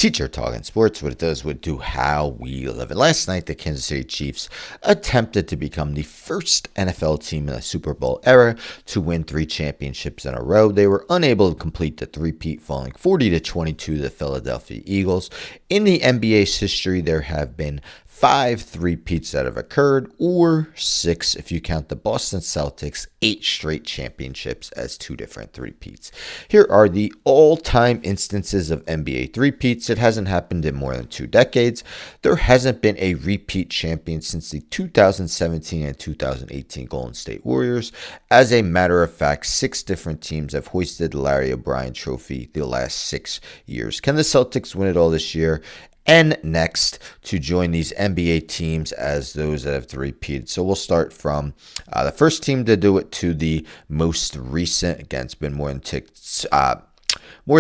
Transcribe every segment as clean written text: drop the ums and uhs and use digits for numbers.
Teacher Talking Sports, what it does would do how we live. And last night, the Kansas City Chiefs attempted to become the first NFL team in the Super Bowl era to win 3 championships in a row. They were unable to complete the three-peat, falling 40-22 to the Philadelphia Eagles. In the NBA's history, there have been 5 three-peats that have occurred, or 6 if you count the Boston Celtics' 8 straight championships as 2 different three-peats. Here are the all-time instances of NBA three-peats. It hasn't happened in more than 2 decades. There hasn't been a repeat champion since the 2017 and 2018 Golden State Warriors. As a matter of fact, 6 different teams have hoisted the Larry O'Brien Trophy the last 6 years. Can the Celtics win it all this year and next to join these NBA teams as those that have three-peated? So we'll start from the first team to do it to the most recent. Again, it's been more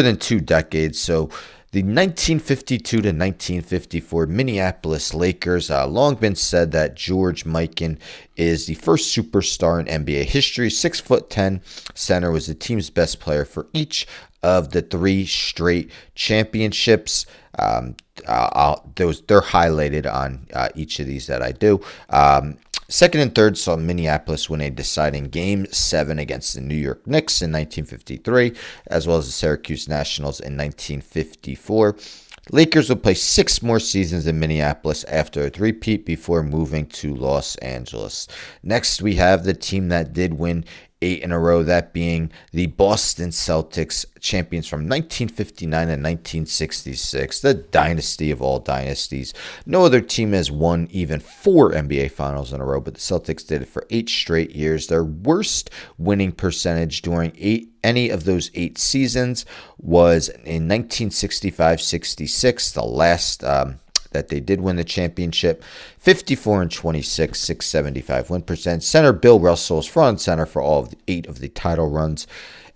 than 2 decades. So the 1952 to 1954 Minneapolis Lakers, long been said that George Mikan is the first superstar in NBA history. 6'10" center, was the team's best player for each of the 3 straight championships. They're highlighted on each of these that I do. Second and third saw Minneapolis win a deciding Game 7 against the New York Knicks in 1953, as well as the Syracuse Nationals in 1954. Lakers will play 6 more seasons in Minneapolis after a three-peat before moving to Los Angeles. Next, we have the team that did win 8 in a row, that being the Boston Celtics, champions from 1959 and 1966, the dynasty of all dynasties. No other team has won even 4 NBA Finals in a row, but the Celtics did it for 8 straight years. Their worst winning percentage during any of those 8 seasons was in 1965-66, the last that they did win the championship. 54-26, 675 win percent. Center Bill Russell is front and center for all of the 8 of the title runs,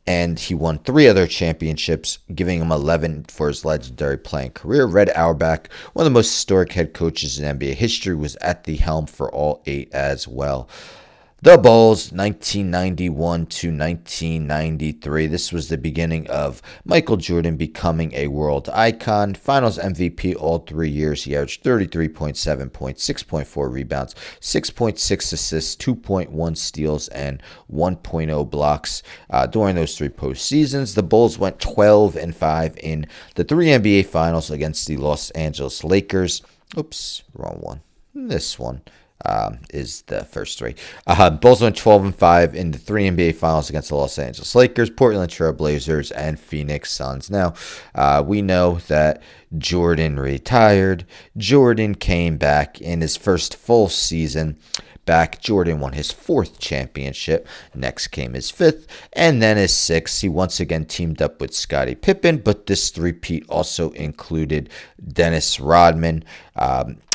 and he won 3 other championships, giving him 11 for his legendary playing career. Red Auerbach, one of the most historic head coaches in NBA history, was at the helm for all 8 as well. The Bulls, 1991 to 1993. This was the beginning of Michael Jordan becoming a world icon. Finals MVP all 3 years. He averaged 33.7 points, 6.4 rebounds, 6.6 assists, 2.1 steals, and 1.0 blocks during those 3 postseasons. The Bulls went 12-5 in the 3 NBA Finals against the Los Angeles Lakers. Oops, wrong one. This one is the first 3. Bulls went 12-5 in the 3 NBA Finals against the Los Angeles Lakers, Portland Trail Blazers, and Phoenix Suns. Now, we know that Jordan retired. Jordan came back in his first full season back. Jordan won his 4th championship. Next came his 5th, and then his 6th. He once again teamed up with Scottie Pippen, but this three-peat also included Dennis Rodman.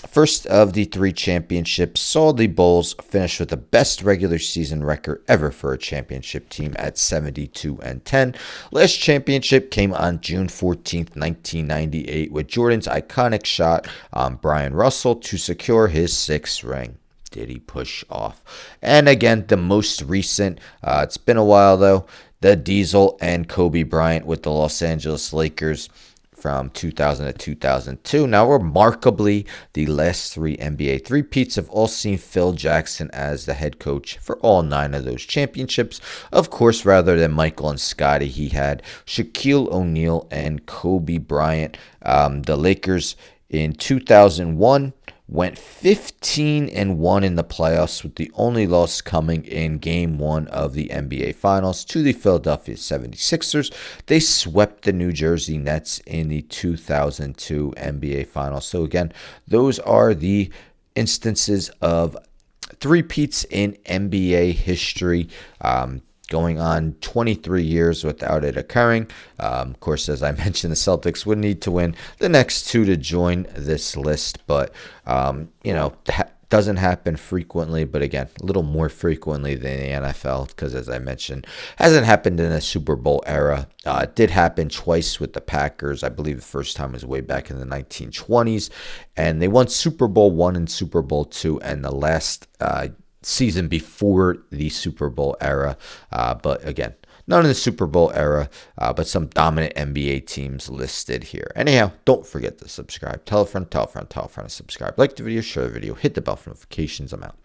First of the 3 championships saw the Bulls finish with the best regular season record ever for a championship team at 72-10. Last championship came on June 14th, 1998, with Jordan's iconic shot on Brian Russell to secure his 6th ring. Did he push off? And again, the most recent, it's been a while though, the Diesel and Kobe Bryant with the Los Angeles Lakers from 2000 to 2002. Now, remarkably, the last 3 NBA three-peats have all seen Phil Jackson as the head coach for all 9 of those championships. Of course, rather than Michael and Scottie, he had Shaquille O'Neal and Kobe Bryant. The Lakers in 2001 went 15-1 in the playoffs, with the only loss coming in Game 1 of the NBA Finals to the Philadelphia 76ers. They swept the New Jersey Nets in the 2002 NBA Finals. So again, those are the instances of three-peats in NBA history, going on 23 years without it occurring. Of course, as I mentioned, the Celtics would need to win the next 2 to join this list, but doesn't happen frequently, but again, a little more frequently than the NFL, because as I mentioned, hasn't happened in the Super Bowl era. It did happen twice with the Packers. I believe the first time was way back in the 1920s, and they won Super Bowl I and Super Bowl II, and the last season before the Super Bowl era. But again, None in the Super Bowl era, but some dominant NBA teams listed here. Anyhow, don't forget to subscribe. Tell a friend, tell a friend, tell a friend to subscribe. Like the video, share the video, hit the bell for notifications. I'm out.